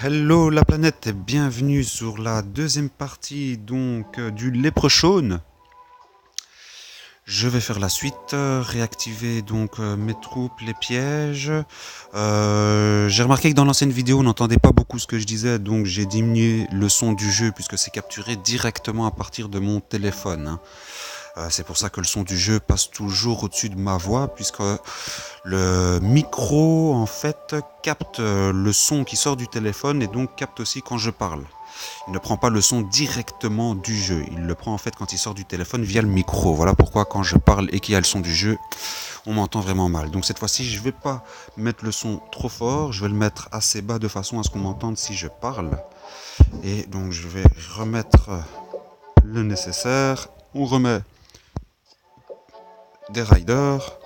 Hello la planète et bienvenue sur la deuxième partie du Leprechaun. Je vais faire la suite, réactiver mes troupes, les pièges. J'ai remarqué que dans l'ancienne vidéo on n'entendait pas beaucoup ce que je disais, donc j'ai diminué le son du jeu puisque c'est capturé directement à partir de mon téléphone, hein. C'est pour ça que le son du jeu passe toujours au-dessus de ma voix, puisque le micro en fait capte le son qui sort du téléphone et donc capte aussi quand je parle. Il ne prend pas le son directement du jeu, il le prend en fait quand il sort du téléphone via le micro. Voilà pourquoi quand je parle et qu'il y a le son du jeu, on m'entend vraiment mal. Donc cette fois-ci, je ne vais pas mettre le son trop fort, je vais le mettre assez bas de façon à ce qu'on m'entende si je parle. Et donc je vais remettre le nécessaire. On remet des riders.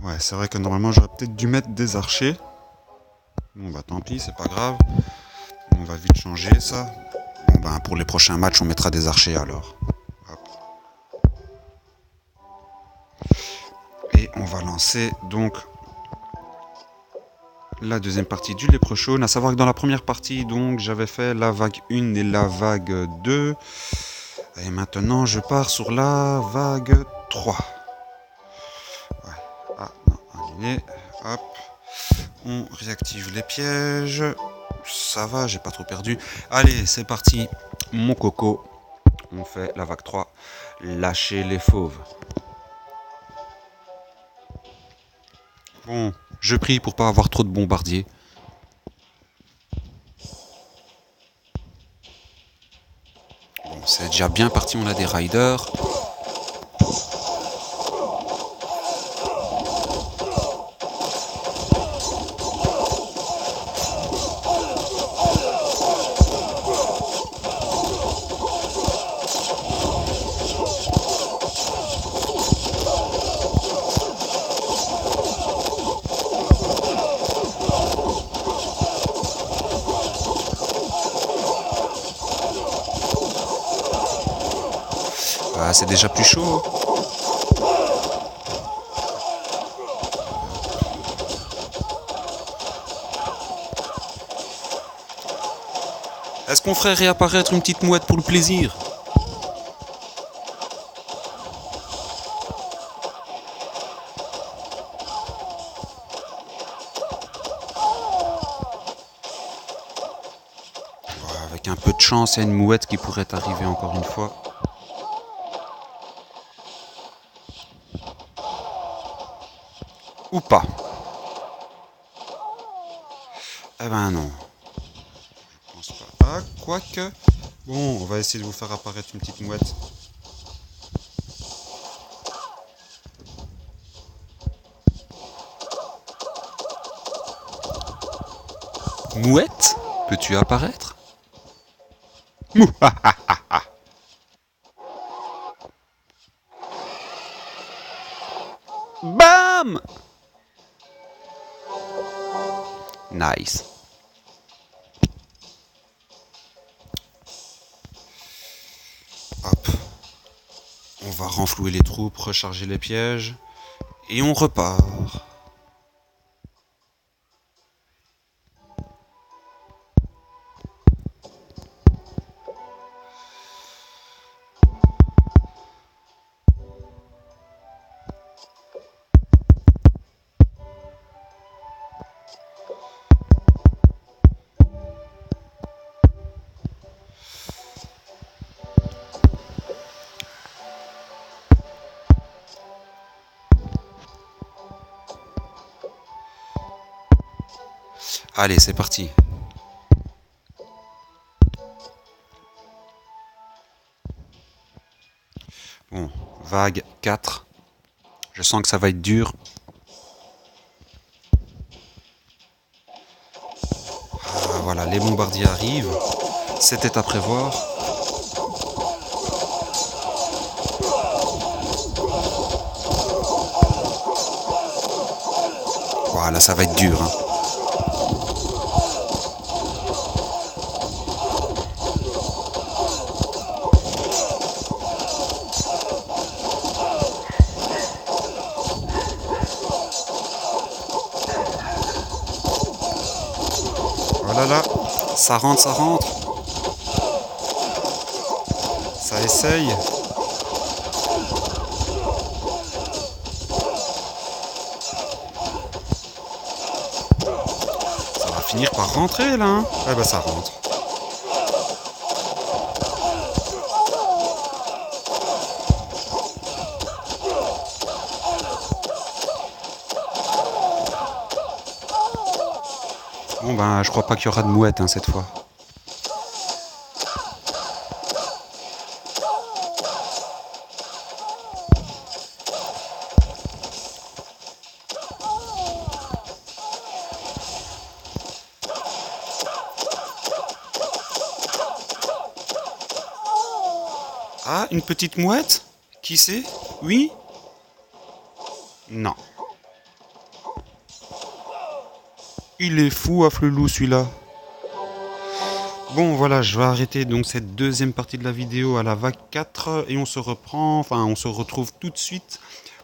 Ouais, c'est vrai que normalement j'aurais peut-être dû mettre des archers. Bon bah tant pis, c'est pas grave. On va vite changer ça. Bon ben pour les prochains matchs on mettra des archers alors. Hop. Et on va lancer donc la deuxième partie du Leprechaun. À savoir que dans la première partie donc j'avais fait la vague 1 et la vague 2. Et maintenant je pars sur la vague 3. Ouais. Ah non, annulé. Hop. On réactive les pièges. Ça va, j'ai pas trop perdu. Allez, c'est parti. Mon coco. On fait la vague 3. Lâchez les fauves. Bon, je prie pour pas avoir trop de bombardiers. Bon, c'est déjà bien parti, on a des riders. Ah, c'est déjà plus chaud. Est-ce qu'on ferait réapparaître une petite mouette pour le plaisir? Avec un peu de chance, il y a une mouette qui pourrait arriver encore une fois. Ou pas. Eh ben non. Je pense pas. Ah, quoique. Bon, on va essayer de vous faire apparaître une petite mouette. Mouette, peux-tu apparaître? Bam! Nice. Hop. On va renflouer les troupes, recharger les pièges. Et on repart. Allez, c'est parti. Bon, vague 4. Je sens que ça va être dur. Ah, voilà, les bombardiers arrivent. C'était à prévoir. Voilà, ça va être dur, hein. Oh là là, ça rentre, ça rentre. Ça essaye. Ça va finir par rentrer là, hein. Eh ben ça rentre. Bon ben, je crois pas qu'il y aura de mouette hein, cette fois. Ah, une petite mouette? Qui c'est? Oui? Non. Il est fou, Afflelou, celui-là. Bon, voilà, je vais arrêter donc cette deuxième partie de la vidéo à la vague 4 et on se reprend, enfin, on se retrouve tout de suite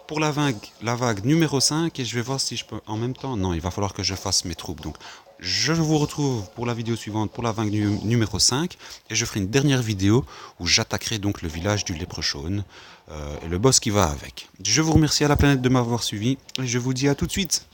pour la vague numéro 5 et je vais voir si je peux en même temps. Non, il va falloir que je fasse mes troupes. Donc, je vous retrouve pour la vidéo suivante pour la vague numéro 5 et je ferai une dernière vidéo où j'attaquerai donc le village du Léprechaune et le boss qui va avec. Je vous remercie à la planète de m'avoir suivi et je vous dis à tout de suite.